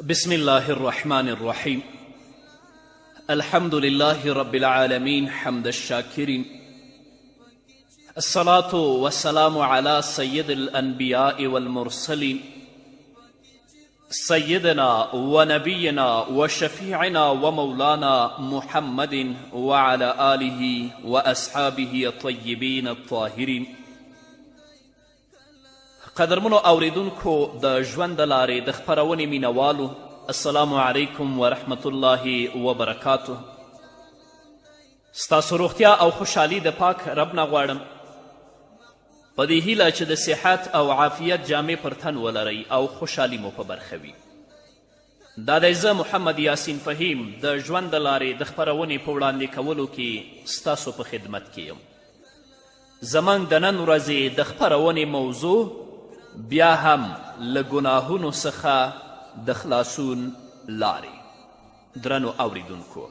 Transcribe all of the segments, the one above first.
بسم الله الرحمن الرحيم. الحمد لله رب العالمين حمد الشاكرين. الصلاة والسلام على سيد الأنبياء والمرسلين سيدنا ونبينا وشفيعنا ومولانا محمد وعلى آله وأصحابه الطيبين الطاهرين. قدرمنو اوریدونکو د ژوند د لارې د خپرونې مینوالو، السلام علیکم ورحمت الله وبرکاته. ستاسو روغتیا او خوشحالي د پاک رب نه غواړم، په دې هیله چې د صحت او عافیت جامې پر تن ولرئ او خوشحالي مو په برخه وي. دا دی زه محمد یاسین فهیم د ژوند د لارې د خپرونې په وړاندې کولو کې ستاسو په خدمت کې یم. زموږ د نن ورځې د خپرونې موضوع بیا هم له ګناهونو څخه د خلاصون لارې. درنو اوریدونکو،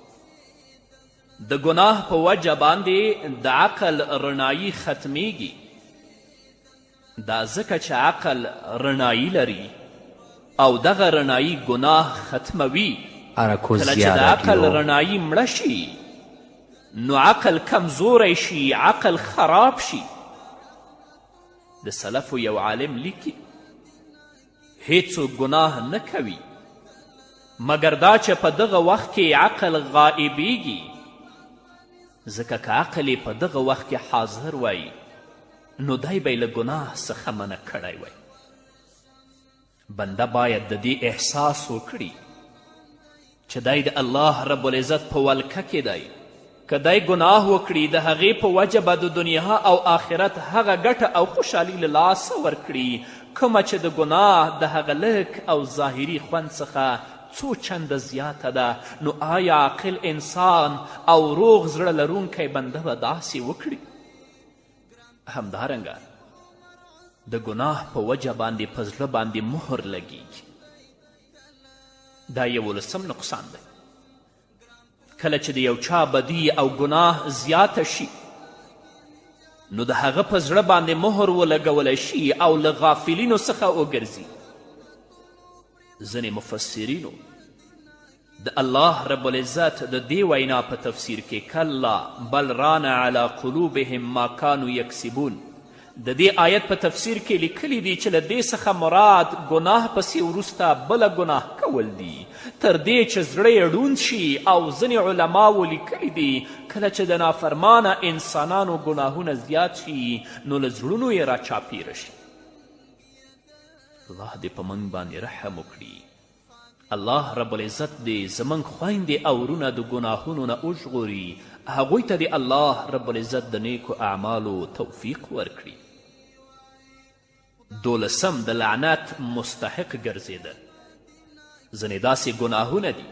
د ګناه په وجه باندې د عقل رڼایي ختمیږي. دا ځکه چې عقل رڼایي لري او دغه رڼایي ګناه ختموي. کله چې د عقل رڼایي مړه شي نو عقل کمزوری شي، عقل خراب شي. د سلفو یو عالم لیکي هیڅوک ګناه نه کوي مګر دا چې په دغه وخت کې عقل غائبیږي، ځکه که عقل یې په دغه وخت کې حاضر وای نو دی به یې له ګناه څخه منع کړی وای. بنده باید د دې احساس وکړي چې دی د الله رب العزت په ولکه کې دی. که دی ګناه وکړي د هغې په وجه به د دنیا او آخرت هغه ګټه او خوشحالي له لاسه ورکړي کومه چې د ګناه د هغه لږ او ظاهري خوند څخه څو چنده زیاته ده. نو آیا عاقل انسان او روغ زړه لرونکی بنده به داسې وکړي؟ همدارنګه د ګناه په وجه باندې په زړه باندې مهر لګیږي. دا 11 نقصان دی. کله چې د یو چا بدي او ګناه زیاته شي نو د هغه په زړه باندې مهر ولګولی شي او له غافلینو څخه وګرځي. ځینې مفسرینو د الله رب العزت د دې وینا په تفسیر کې کلا بل ران علی قلوبهم ما کانوا یکسبون، د دې آیت په تفسیر کې لیکلی دی چې له دې څخه مراد ګناه پسې وروسته بله ګناه کول دي، تر دې چې زړه یې ړوند شي. او ځینې علماو لیکلی دي کله چې د نافرمانه انسانانو ګناهونه زیات شي نو له زړونو یې راچاپیره شي. الله دې په موږ باندې رحم وکړي. الله رب العزت دې زموږ خویندې او ورونه د ګناهونو نه وژغوري. هغوی ته دې الله رب العزت د نیکو اعمالو توفیق ورکړي. 12 د لعنت مستحق ګرځېده. ځینې داسې ګناهونه دي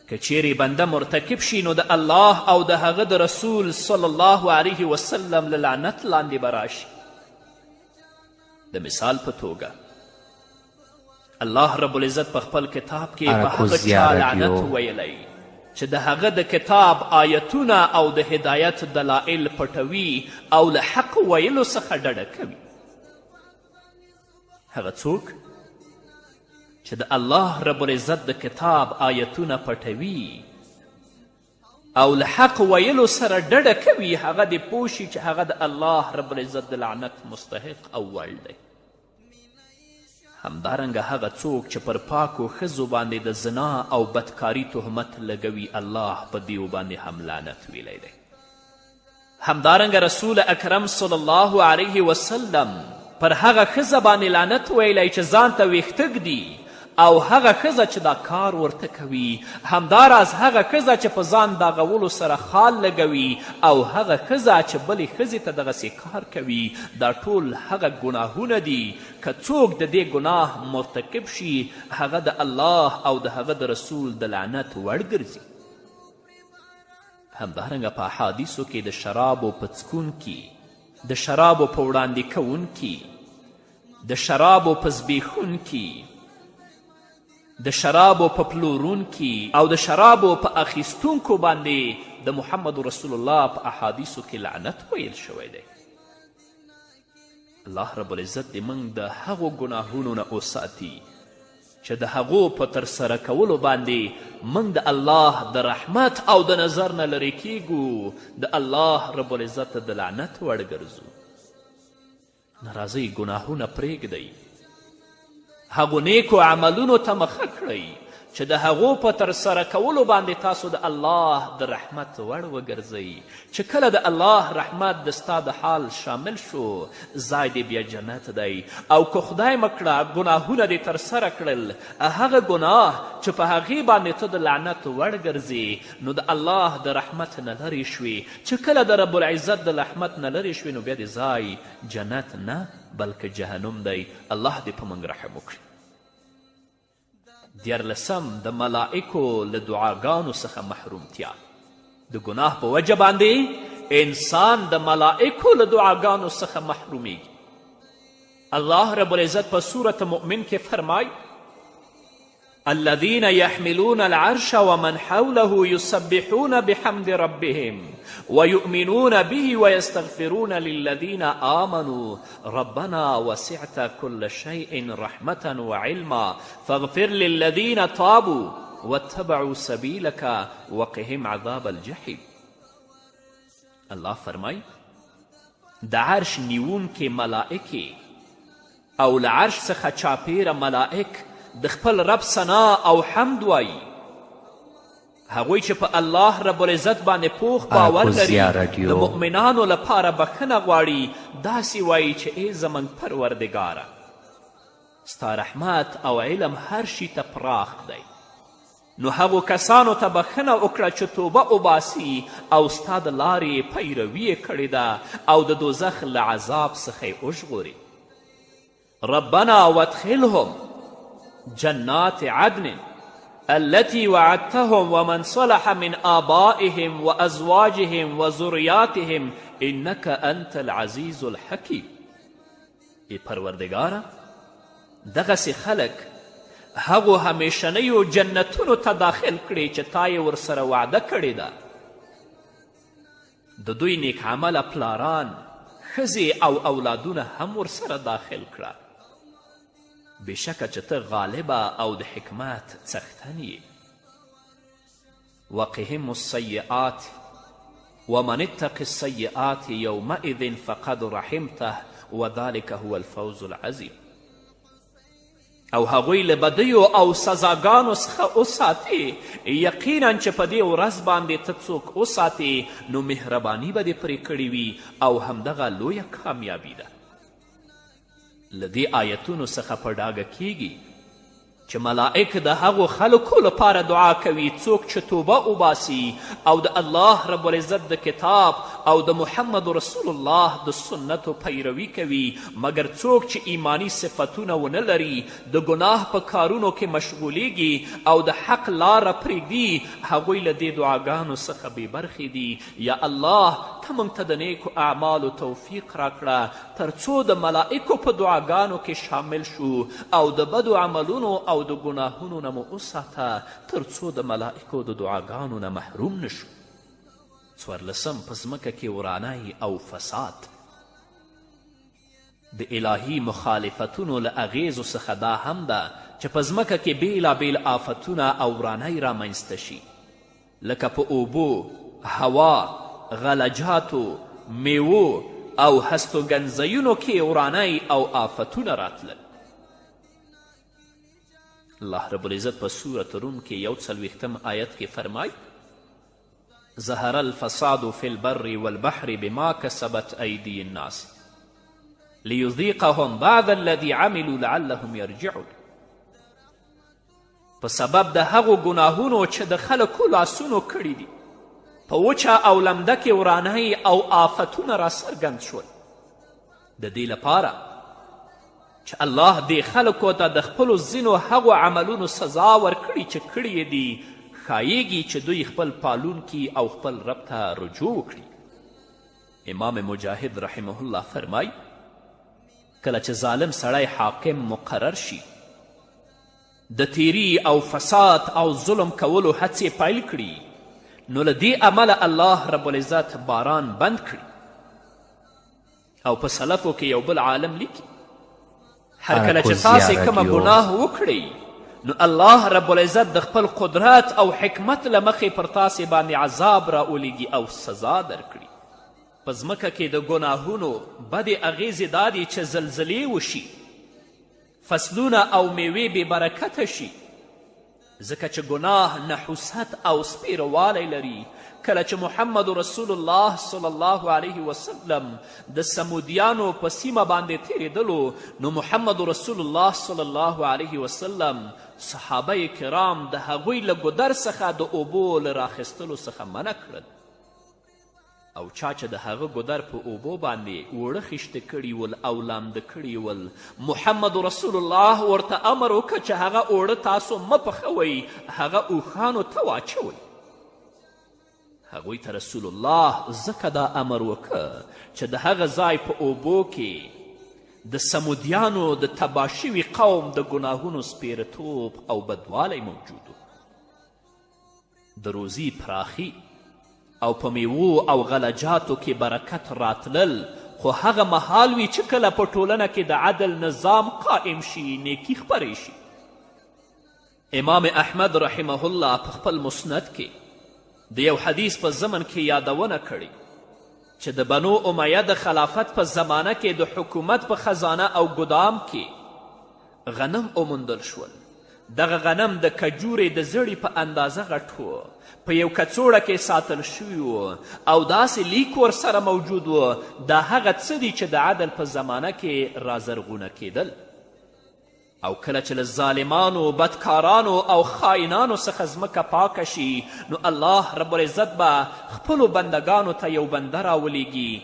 که چیرې بنده مرتکب شي نو د الله او د هغه د رسول صلی الله علیه وسلم له لعنت لاندې به راشي. د مثال په توګه الله رب العزت په خپل کتاب کې په هغه چا لعنت ویلی چې د هغه د کتاب آیتونه او د هدایت دلایل پټوي او له حق ویلو څخه ډډه کوي. هغه څوک چې د الله رب العزت د کتاب آیتونه پټوي او له حق ویلو سره ډډه کوي هغه دې پوه شي چې هغه د الله رب العزت د لعنت مستحق او وړ دی. همدارنګه هغه څوک چې پر پاکو ښځو باندې د زنا او بدکاري تهمت لګوي الله په دیو باندې هم لعنت ویلی دی. همدارنګه رسول اکرم صلی الله علیه وسلم پر هغه ښځه باندې لعنت ویلی چې ځان ته ویښته ږدي او هغه ښځه چې دا کار ورته کوي، همداراز هغه ښځه چې په ځان داغولو سره خال لګوي او هغه ښځه چې بلې ښځې ته دغسې کار کوي. دا ټول هغه ګناهونه دي که څوک د دې ګناه مرتکب شي هغه د الله او د هغه د رسول د لعنت وړ ګرځي. همدارنګه په احادیثو کې د شرابو په څکونکي، د شرابو په وړاندې کوونکي، د شرابو په زبېښونکي، د شرابو په پلورونکي او د شرابو په اخیستونکو باندې د محمد رسول الله په احادیثو کې لعنت ویل شوی دی. الله رب العزت دې موږ د هغو ګناهونو نه وساتي چې د هغو په ترسره کولو باندې موږ د الله د رحمت او د نظر نه لرې کیږو، د الله رب العزت د لعنت وړ ګرځو. نو راځئ ګناهونه پرېږدئ، هغو نیکو عملونو ته مخه کړئ چې د هغو په ترسره کولو باندې تاسو د الله د رحمت وړ وګرځئ. چې کله د الله رحمت د ستا د حال شامل شو، ځای دې بیا جنت دی. او که خدای مکړه ګناهونه دې ترسره کړل، هغه ګناه چې په هغې باندې ته د لعنت وړ ګرځې، نو د الله د رحمت نه لرې شوې. چې کله د رب العزت د رحمت نه لرې شوې، نو بیا دې ځای جنت نه بلکې جهنم دی. الله دې په موږ رحم وکړي. 14 د ملائکو له دعاګانو څخه محرومتیا. د ګناه په وجه باندې انسان د ملائکو له دعاګانو څخه محرومیږي. الله رب العزت په سورة مؤمن کې فرمای: الذين يحملون العرش ومن حوله يسبحون بحمد ربهم ويؤمنون به ويستغفرون للذين آمنوا ربنا وسعت كل شيء رحمة وعلما فاغفر للذين تابوا واتبعوا سبيلك وقهم عذاب الجحيم. الله فرمای د عرش نیونکې ملائکې او له عرش څخه چاپیره ملائک د خپل رب ثنا او حمد وایي. هغوی چې په الله رب العزت باندې پوخ باور لري، د مؤمنانو لپاره بخښنه غواړي، داسې وایي چې ای زموږ پروردګاره، ستا رحمت او علم هر شي ته پراخ دی. نو هغو کسانو ته بخښنه وکړه چې توبه وباسي او ستا د لارې پیروي یې کړې ده او د دوزخ له عذاب څخه یې وژغوري. ربنا وادخلهم جنات عدن التي وعدتهم ومن صلح من آبائهم وأزواجهم وذرياتهم إنك أنت العزيز الحكيم. ای پروردگاره، دغسې خلک هغو همیشنیو جنتونو ته داخل کړي چې تا یې ورسره وعده کړې ده. د دوی نیک عمله پلاران، ښځې او اولادونه هم ورسره داخل کړه. بېشکه چې ته غالبه او د حکمت څښتن یې. وقهم السیئات ومن اتق السیئات یومئذ فقد رحمته وذلك هو الفوز العظیم. او هغوی له بدیو او سزاګانو څخه وساتې. یقینا چې په دې ورځ باندې ته څوک وساتې، نو مهرباني به دې پرې کړې وي او همدغه لویه کامیابي ده. له دې آیتونو څخه په ډاګه کیږي چې ملائک د هغو خلکو لپاره دعا کوي څوک چې توبه وباسي او د الله رب العزت د کتاب او د محمد رسول الله د سنتو پیروي کوي، مګر څوک چې ایمانی صفتونه ونه لري، د ګناه په کارونو کې مشغولیږي او د حق لاره پرېږدي، هغوی له دې دعاګانو څخه بې برخې دي. یا الله، ته موږ ته د نیکو اعمالو توفیق راکړه تر څو د ملائکو په دعاګانو کې شامل شو او د بدو عملونو او د ګناهونو نه مو وساته تر څو د ملائکو د دعاګانو نه محروم نشو. 14 په ځمکه کې ورانۍ او فساد. د الهي مخالفتونو له اغیزو څخه دا هم ده چې په ځمکه کې بیلابیل آفتونه او ورانۍ رامنځته شي، لکه په اوبو، هوا، غلجاتو، میوو او هستوګنځیونو کې ورانۍ او آفتونه راتلل. الله رب العزت په سورة روم کې 41 آیت کې فرمای: ظهر الفساد في البر والبحر بما كسبت أيدي الناس ليذيقهم بعض الذي عملوا لعلهم يرجعون. په سبب د هغو ګناهونو چې د خلکو لاسونو کړي دي، په وچه او لمده کې ورانۍ او آفتونه را څرګند شول. د دې لپاره چې الله دې خلکو ته د خپلو ځینو هغو عملونو سزا ورکړي چې کړي یې دي، ښاییږي چې دوی خپل پالونکي او خپل رب ته رجوع وکړي. امام مجاهد رحمه الله فرمای: کله چې ظالم سړی حاکم مقرر شي، د تیری او فساد او ظلم کولو هڅې پیل کړي، نو له دې عمله الله رب العزت باران بند کړي. او په سلفو کې یو بل عالم لیکي: هر کله چې تاسې کومه ګناه وکړئ، نو الله رب العزت د خپل قدرت او حکمت له مخې پر تاسې باندې عذاب راولیږي او سزا درکړي. په ځمکه کې د ګناهونو بدې اغیزې دا دي چې زلزلې وشي، فصلونه او میوې بې برکته شي، ځکه چې ګناه نحوست او سپیروالی لري. کله چې محمد رسول الله صلی الله علیه وسلم د سمودیانو په سیمه باندې تیریدلو، نو محمد رسول الله صلی الله علیه وسلم صحابه کرام د هغوی له ګودر څخه د اوبو له راخیستلو څخه منع کړل، او چا چې د هغه ګودر په اوبو باندې اوړه خیشته کړي ول او لامده کړي ول، محمد رسول الله ورته امر وکړه چې هغه اوړه تاسو مه پخوئ، هغه اوښانو ته واچوئ. هغوی ته رسول الله ځکه دا امر وکړه چې د هغه ځای په اوبو کې د سمودیانو د تباه شوي قوم د ګناهونو سپیرتوب او بدوالی موجود و. د روزي پراخي او په میوو او غلجاتو کې برکت راتلل، خو هغه مهال وي چې کله په ټولنه کې د عدل نظام قائم شي، نیکي خپرې شي. امام احمد رحمه الله په خپل مسند کې د یو حدیث په ضمن کې یادونه کړې چې د بنو امیه د خلافت په زمانه کې د حکومت په خزانه او ګدام کې غنم وموندل شول. دغه غنم د کجورې د زړې په اندازه غټ و، په یو کڅوړه کې ساتل شوي و او داسې لیک ورسره موجود و، دا هغه څه دي چې د عدل په زمانه کې رازرغونه کېدل. او کله چې له ظالمانو، بدکارانو او خائنانو څخه ځمکه پاکه شي، نو الله رب العزت به خپلو بندگانو ته یو بنده راولیږي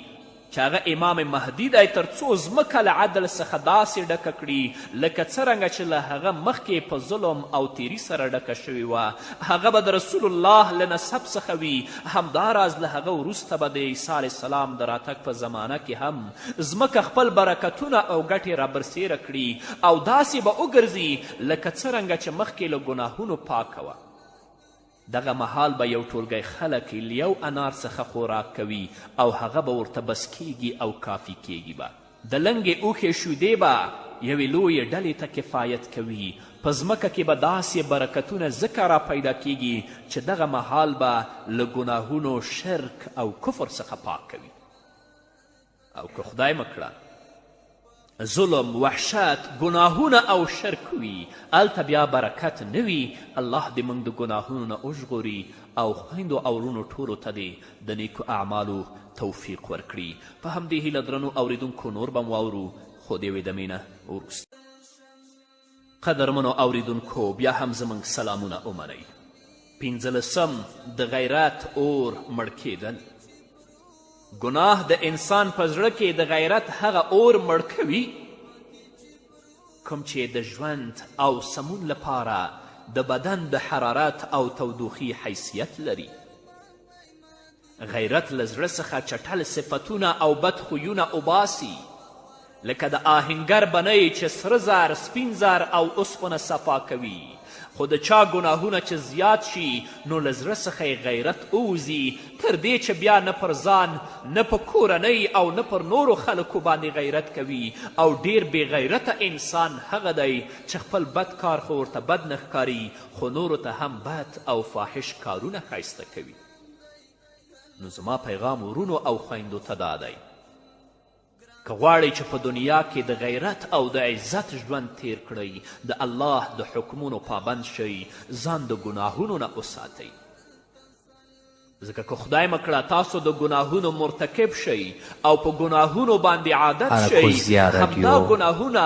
چې هغه امام مهدي دی، تر څو ځمکه له عدل څخه داسې ډکه کړي لکه څرنګه چې له هغه مخکې په ظلم او تیري سره ډکه شوې وه. هغه به د رسول الله له نسب څخه وي. همداراز له هغه وروسته به د عیسی علیه السلام د راتګ په زمانه کې هم ځمکه خپل برکتونه او ګټې رابرسیره کړي او داسې به وګرځي لکه څرنګه چې مخکې له ګناهونو پاکه وه. دغه مهال به یو ټولګی خلک له یو انار څخه خوراک کوي او هغه به ورته بس کیږي او کافي کیږي به. د لنګې اوښې شیدې به یوې لویې ډلې ته کفایت کوي. په ځمکه کې به داسې برکتونه ځکه را پیدا کیږي چې دغه مهال به له ګناهونو، شرک او کفر څخه پاک کوي. او که خدای مکړه ظلم، وحشت، ګناهونه او شرک وي، هلته بیا برکت نه وي. الله دې موږ د ګناهونو نه وژغوري او خویندو او وروڼو ټولو ته دې د نیکو اعمالو توفیق ورکړي. په همدې هیله درنو اوریدونکو نور به م واورو، خو د یوې دمې نه وروسته. قدرمنو اوریدونکو، بیا هم زموږ سلامونه ومنئ. 15 د غیرت اور مړ کېدل. ګناه د انسان په زړه کې د غیرت هغه اور مړ کوي کوم چې د ژوند او سمون لپاره د بدن د حرارت او تودوخي حیثیت لري. غیرت له زړه څخه چټل صفتونه او بد خویونه وباسي، لکه د آهنګر بنۍ چې سره زر، سپین زر او اوسپنه صفا کوي. خو د چا ګناهونه چې زیات شي، نو له زړه څخه یې غیرت ووځي، تر دې چې بیا نه پر ځان، نه په کورنۍ او نه پر نورو خلکو باندې غیرت کوي. او ډیر بې غیرته انسان هغه دی چې خپل بد کار خو ورته بد نه ښکاري، خو نورو ته هم بد او فاحش کارونه ښایسته کوي. نو زما پیغام ورونو او خویندو ته دا دی، که غواړئ چې په دنیا کې د غیرت او د عزت ژوند تیر کړئ، د الله د حکمونو پابند شئ، ځان د ګناهونو نه وساتئ. ځکه که خدای مکړه تاسو د ګناهونو مرتکب شئ او په ګناهونو باندې عادت شئ، همدا ګناهونه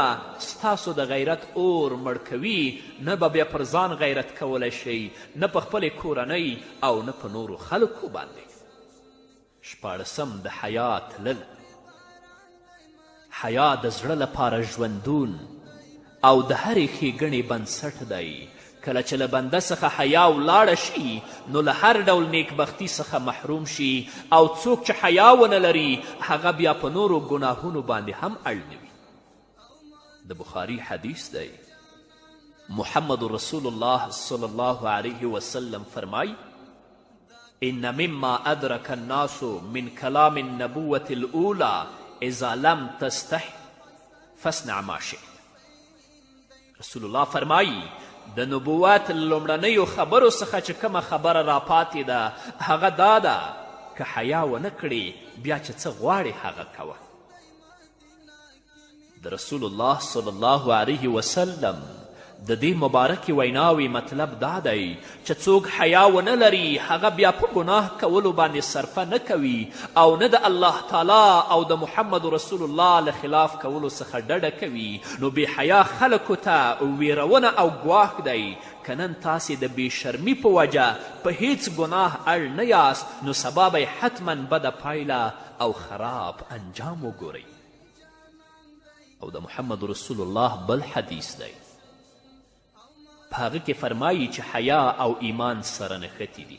ستاسو د غیرت اور مړ کوي. نه به بیا پر ځان غیرت کولی شئ، نه په خپلې کورنۍ او نه په نورو خلکو باندې. 14 د حیا تلل. حیا د زړه لپاره ژوندون او د هرې ښېګڼې بنسټ دی. کله چې له بنده څخه حیا ولاړه شي، نو له هر ډول نیکبختي څخه محروم شي، او څوک چې حیا ونه لري، هغه بیا په نورو ګناهونو باندې هم اړ نه وي. د بخاري حدیث دی، محمد رسول الله صلی الله علیه وسلم فرمای: ان مما ادرک الناس من کلام النبوة الاولى اذا لم تستح فاصنع ما شئت. رسول الله فرمایی د نبوت لومړنیو خبرو څخه چې کومه خبره راپاتې ده هغه دا ده که حیا ونه کړې بیا چې څه غواړې هغه کوه. د رسول الله صلی الله علیه وسلم د دې مبارکې ویناوې مطلب دا دی چې څوک حیا ونه لري هغه بیا په ګناه کولو باندې صرفه نه کوي او نه د الله تعالی او د محمد رسول الله له خلاف کولو څخه ډډه کوي. نو بې حیا خلکو ته ویرونه او ګواښ دی که نن تاسې د بې شرمي په وجه په هیڅ ګناه اړ نه یاست نو سبا به حتما بده پایله او خراب انجام وګورئ. او د محمد رسول الله بل حدیث دی په هغه کې فرمایي چې حیا او ایمان سره نښتي دي.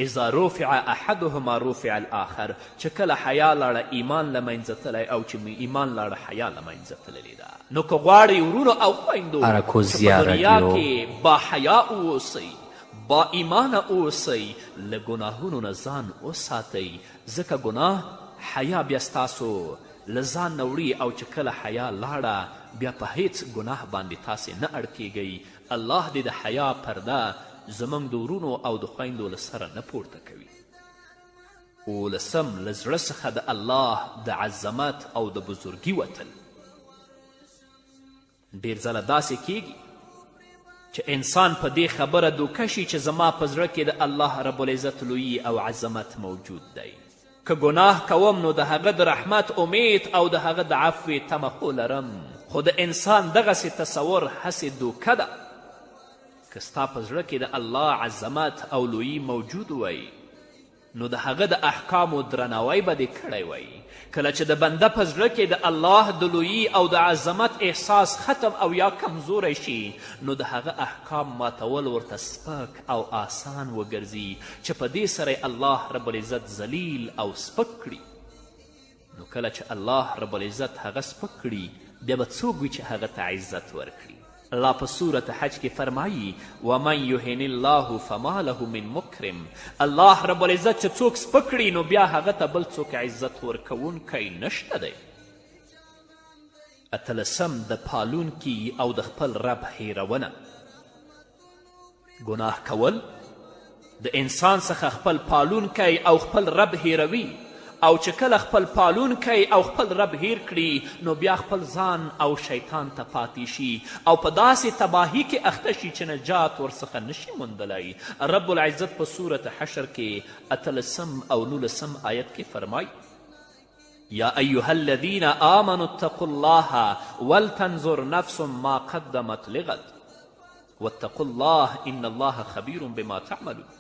اذا رفع احدهما رفع الاخر چې کله حیا لاړه ایمان له منځه تللی او چې ایمان لاړه حیا له منځه تللې ده. نو که غواړئ ورونو او خویندو چې په دنیا کې با حیا اوسئ با ایمانه اوسئ له ګناهونو نه ځان وساتئ ځکه ګناه حیا بیا ستاسو له ځان نه وړي او چې کله حیا لاړه بیا په هیڅ ګناه باندې تاسې نه اړ کیږئ. الله دې د حیا پرده زموږ د ورونو او د خویندو له سره نه پورته کوي. اولسم له زړه څخه د الله د عظمت او د بزرګي وتل. ډېر ځله داسې کیږي چې انسان په دې خبره دوکه شي چې زما په زړه کې د الله رب العزت لویي او عظمت موجود دی. که ګناه کوم نو د هغه د رحمت امید او د هغه د عفو تمه خو لرم. خو د انسان دغسې تصور هسې دوکه ده. که ستا په زړه کې د الله عظمت او لویي موجود وی نو د هغه د احکامو درناوی به دې کړی وی. کله چې د بنده په زړه کې د الله د لویي او د عظمت احساس ختم او یا کمزوری شي نو د هغه احکام ماتول ورته سپک او آسان وګرځي چې په دې سره الله رب العزت ذلیل او سپک کړي. نو کله چې الله رب العزت هغه سپک کړي بیا به څوک وي چې هغه ته عزت ورکړي. الله په صورت حج کې فرمایي ومن یهن الله فما له من مکرم. الله رب العزت چې څوک سپک کړي نو بیا هغه ته بل څوک عزت ورکوونکی نشته دی. اتلسم د پالونکي او د خپل رب هیرونه. ګناه کول د انسان څخه خپل پالونکی او خپل رب هیروي او چې کله خپل پالونکی او خپل رب هیر کړي نو بیا خپل ځان او شیطان ته پاتې شي او په داسې تباهي کې اخته شي چې نجات ورڅخه نشي موندلی. رب العزت په صورت حشر کې 18 او 19 آیت کې فرمایي یا ایها الذین آمنوا اتقوا الله ولتنظر نفس ما قدمت لغد واتقوا الله ان الله خبیر بما تعملون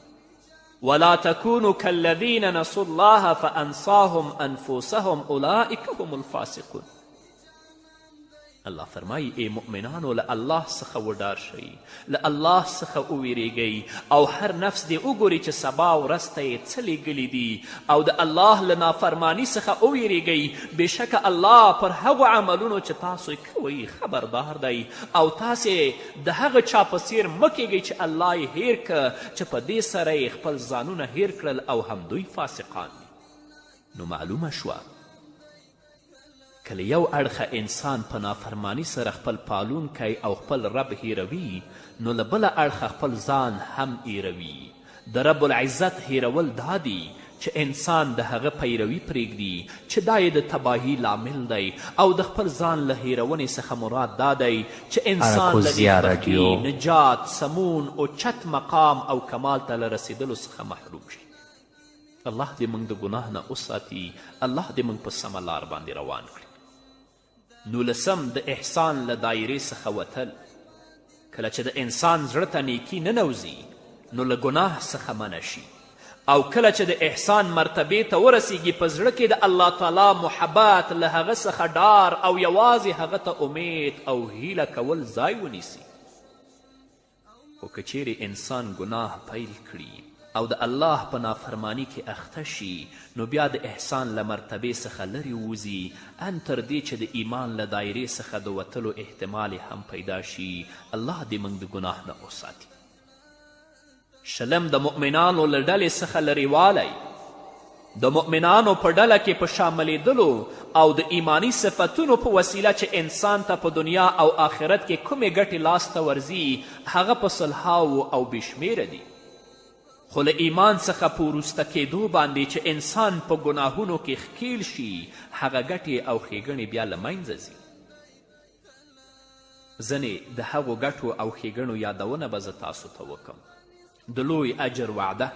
ولا تكونوا كالذين نسوا الله فأنساهم أنفسهم أولئك هم الفاسقون. الله فرمایي ای مؤمنانو له الله څخه وډار شئ له الله څخه وویریږئ او هر نفس دې وګوري چې سبا ورځ ته یې څه لیږلي دي او د الله له نافرماني څخه وویریږئ. بېشکه الله پر هغو عملونو چې تاسو یې کوئ خبردار دی او تاسې د هغه چا په څیر مه کیږئ چې الله یې هیر که چې په دې سره یې خپل ځانونه هیر کړل او همدوی فاسقان دي. نو معلومه شوه کله یو اړخه انسان په نافرمانی سره خپل پالونکی او خپل رب هیروي نو له بله اړخه خپل ځان هم هیروي. د رب العزت هیرول دا دی چې انسان د هغه پیروي پرېږدي چې دا یې د تباهي لامل دی او د خپل ځان له هیرونې څخه مراد دا دی چې انسان له نیکبختي نجات سمون اوچت مقام او کمال ته له رسیدلو څخه محروم شي. الله دې موږ د ګناه نه وساتي. الله دې موږ په سمه لار باندې روان کړي. 19 د احسان له دایرې څخه وتل. کله چې د انسان زړه ته نیکي ننوځي نو له ګناه څخه منع شي او کله چې د احسان مرتبې ته ورسیږي په زړه کې د الله تعالی محبت له هغه څخه ډار او یوازې هغه ته امید او هیله کول ځای ونیسي. خو که چیرې انسان ګناه پیل کړي او د الله په نافرمانی کې اخته شي نو بیا د احسان له مرتبې څخه لرې وځي ان تر دې چې د ایمان له دایرې څخه د وتلو احتمال هم پیدا شي. الله دې موږ د ګناه نه وساتي. شلم د مؤمنانو له ډلې څخه لرېوالی. د مؤمنانو په ډله کې په شاملیدلو او د ایمانی صفتونو په وسیله چې انسان ته په دنیا او آخرت کې کومې ګټې لاسته ورځي هغه په صلحاو او بېشمېره دي. خو له ایمان څخه په وروسته کېدو باندې چې انسان په ګناهونو کې ښکیل شي هغه ګټې او ښېګڼې بیا له منځه ځي. ځینې د هغو ګټو او ښېګڼو یادونه به زه تاسو ته وکم. د لوی اجر وعده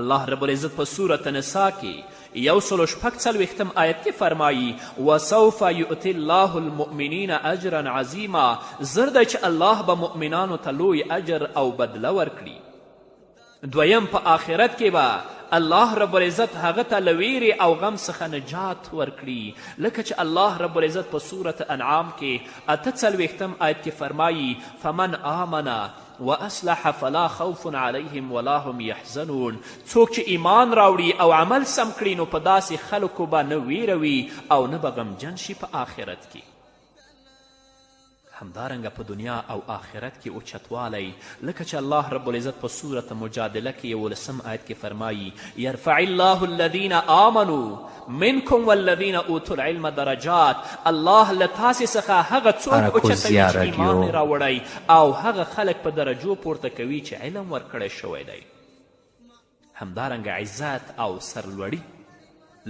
الله رب العزت په سورة نساء کې 146 آیت کې فرمایي وسوف یؤتی الله المؤمنین اجرا عظیما، زر دی چې الله به مؤمنانو ته لوی اجر او بدله ورکړي. دویم په آخرت کې به الله رب العزت هغه ته له ویرې او غم څخه نجات ورکړي، لکه چې الله رب العزت په سورة انعام کې 48 آیت کې فرمایي فمن آمن واصلح فلا خوف علیهم ولا هم یحزنون، څوک چې ایمان راوړي او عمل سم کړي نو په داسې خلکو به نه ویره وي او نه به غمجن شي په آخرت کې. همدارنګه په دنیا او آخرت کې اوچتوالی لکه چې الله رب العزت په سورة مجادله کې 11 آیت کې فرمایي یرفع الله الذین آمنوا منکم والذین اوتوا العلم درجات، الله له تاسې څخه هغه څوک اوچتوي چې ایمان راوړی او هغه خلک په درجو پورته کوي چې علم ورکړی شوی دی. همدارنګه عزت او سرلوړي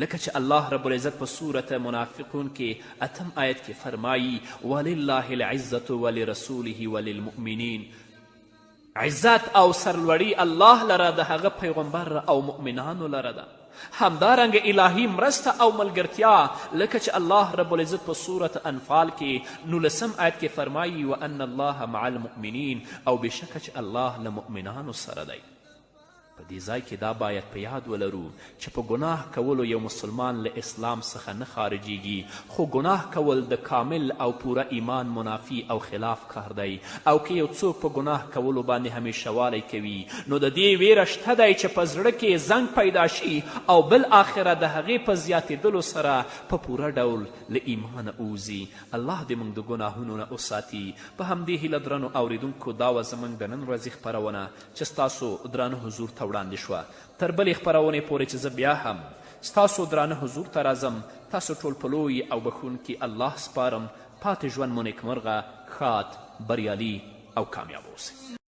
لکه چې الله رب العزت په سورة منافقون کې 8 آیت کې فرمایي ولله العزة ولرسوله وللمؤمنین، عزت او سرلوړي الله لره د هغه پیغمبر او مؤمنانو لره ده. همدارنګه الهي مرسته او ملګرتیا لکه چې الله رب العزت په سورة انفال کې 19 آیت کې فرمایي وان الله مع المؤمنین، او بېشکه چې الله له مؤمنانو سره دی. په دې ځای کې دا باید په یاد ولرو چې په ګناه کولو یو مسلمان له اسلام څخه نه خارجیږي، خو ګناه کول د کامل او پوره ایمان منافي او خلاف کار دی. او که یو څوک په ګناه کولو باندې همیشهوالی کوي نو د دې ویره شته دی چې په زړه کې زنګ پیدا شي او بالآخره د هغې په زیاتېدلو سره په پوره ډول له ایمانه اوځي. الله دې موږ د ګناهونو نه وساتي. په همدې هیله درنو اوریدونکو دا وه زموږ د نن ورځې خپرونه چې ستاسو درانه حضور ته وړاندې شوه. تر بلې خپرونې پورې چې زه بیا هم ستاسو درانه حضور ته راځم، تاسو ټول په لوی او بخښونکي الله سپارم. پاتې ژوند مو نیکمرغه، ښاد، بریالي او کامیاب اوسئ.